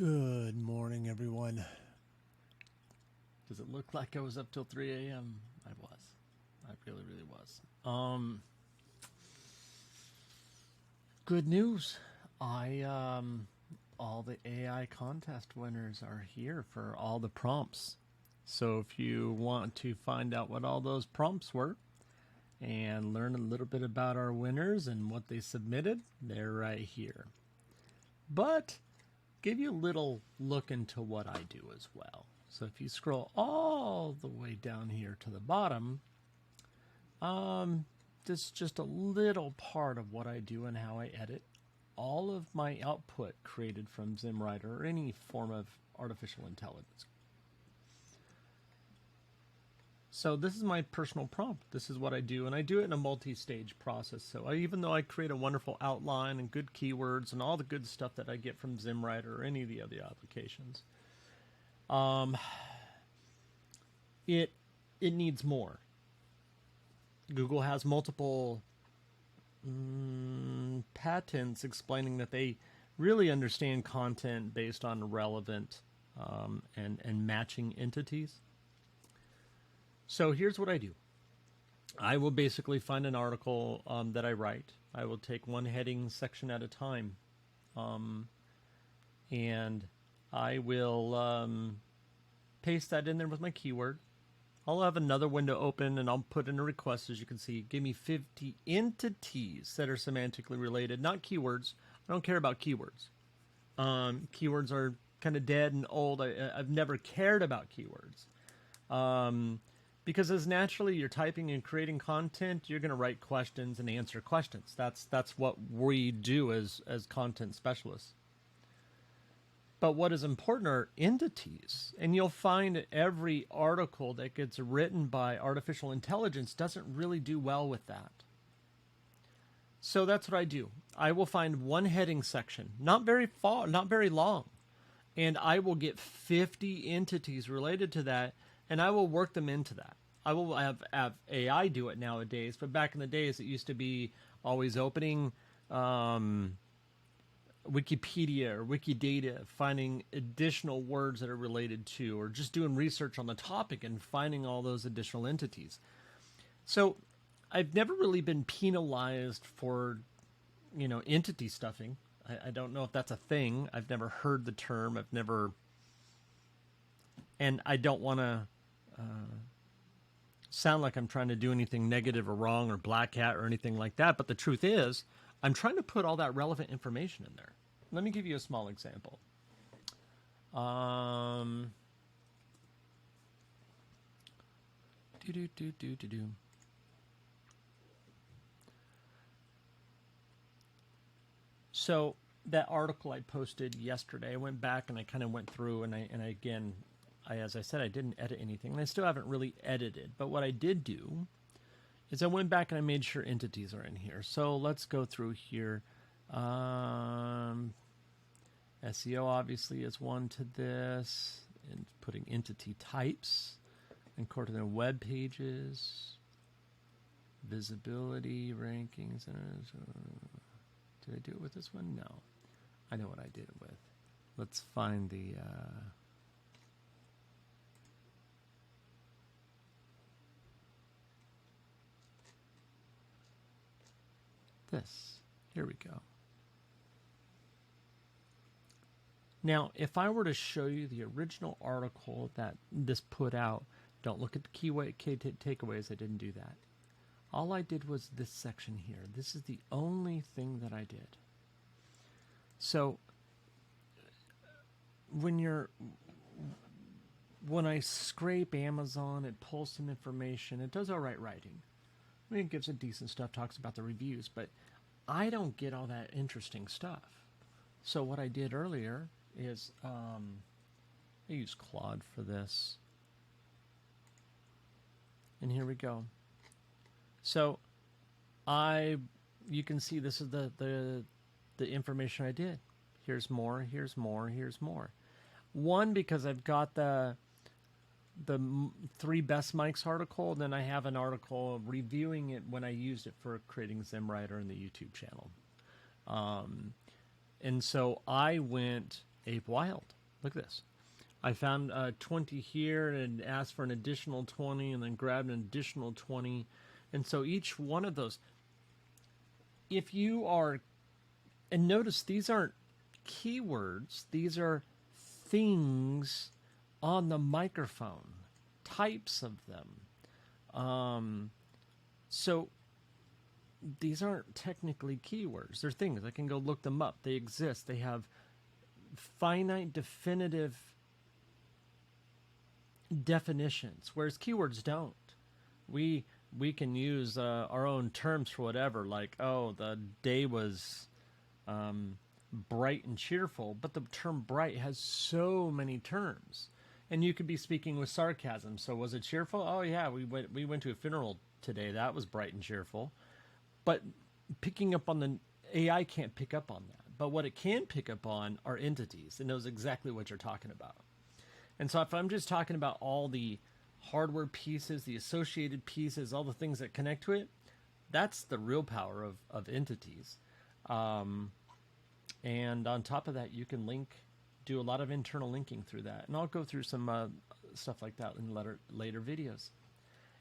Good morning, everyone. Does it look like I was up till 3 a.m.? I was. I really, really was. Good news. All the AI contest winners are here for all the prompts. So if you want to find out what all those prompts were and learn a little bit about our winners and what they submitted, they're right here. But give you a little look into what I do as well. So if you scroll all the way down here to the bottom, this is just a little part of what I do and how I edit all of my output created from ZimWriter or any form of artificial intelligence. So this is my personal prompt. This is what I do, and I do it in a multi-stage process. So even though I create a wonderful outline and good keywords and all the good stuff that I get from ZimWriter or any of the other applications, it needs more. Google has multiple patents explaining that they really understand content based on relevant and matching entities. So here's what I do. I will basically find an article that I write. I will take one heading section at a time. And I will paste that in there with my keyword. I'll have another window open and I'll put in a request, as you can see. Give me 50 entities that are semantically related, not keywords. I don't care about keywords. Keywords are kind of dead and old. I've never cared about keywords. Because as naturally you're typing and creating content, you're going to write questions and answer questions. That's what we do as content specialists. But what is important are entities. And you'll find every article that gets written by artificial intelligence doesn't really do well with that. So that's what I do. I will find one heading section, not very far, not very long, and I will get 50 entities related to that, and I will work them into that. I will have AI do it nowadays, but back in the days, it used to be always opening Wikipedia or Wikidata, finding additional words that are related to, or just doing research on the topic and finding all those additional entities. So I've never really been penalized for, entity stuffing. I don't know if that's a thing. I've never heard the term. And I don't want to sound like I'm trying to do anything negative or wrong or black hat or anything like that. But the truth is, I'm trying to put all that relevant information in there. Let me give you a small example. So that article I posted yesterday, I went back and I kind of went through and as I said, I didn't edit anything, and I still haven't really edited. But what I did do is I went back and I made sure entities are in here. So let's go through here. SEO obviously is one to this, and putting entity types, and coordinate web pages, visibility, rankings. Did I do it with this one? No. I know what I did it with. Let's find the... this. Here we go. Now, if I were to show you the original article that this put out, don't look at the key takeaways. I didn't do that. All I did was this section here. This is the only thing that I did. So when I scrape Amazon, it pulls some information. It does all right writing. I mean, it gives it decent stuff, talks about the reviews, but I don't get all that interesting stuff. So what I did earlier is I use Claude for this. And here we go. So you can see this is the information I did. Here's more, here's more, here's more. One, because I've got the 3 best mics article, and then I have an article reviewing it when I used it for creating ZimWriter in the YouTube channel. And so I went Ape Wild. Look at this. I found 20 here and asked for an additional 20 and then grabbed an additional 20. And so each one of those, if you are, and notice these aren't keywords, these are things on the microphone, types of them. So these aren't technically keywords. They're things. I can go look them up. They exist. They have finite, definitive definitions, whereas keywords don't. We can use our own terms for whatever, like, oh, the day was bright and cheerful, but the term bright has so many terms. And you could be speaking with sarcasm. So was it cheerful? Oh yeah, we went to a funeral today. That was bright and cheerful. But picking up on the AI can't pick up on that. But what it can pick up on are entities. It knows exactly what you're talking about. And so if I'm just talking about all the hardware pieces, the associated pieces, all the things that connect to it, that's the real power of entities. And on top of that, you can do a lot of internal linking through that. And I'll go through some stuff like that in later videos.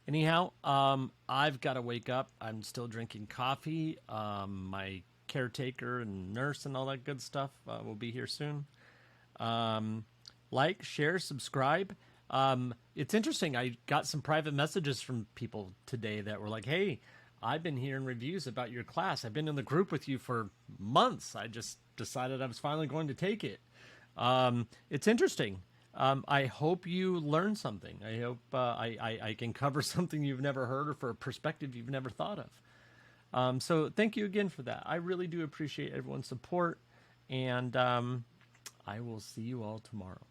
Anyhow, I've got to wake up. I'm still drinking coffee. My caretaker and nurse and all that good stuff will be here soon. Like, share, subscribe. It's interesting. I got some private messages from people today that were like, hey, I've been hearing reviews about your class. I've been in the group with you for months. I just decided I was finally going to take it. It's interesting. I hope you learn something. I hope I can cover something you've never heard or for a perspective you've never thought of. So thank you again for that. I really do appreciate everyone's support, and I will see you all tomorrow.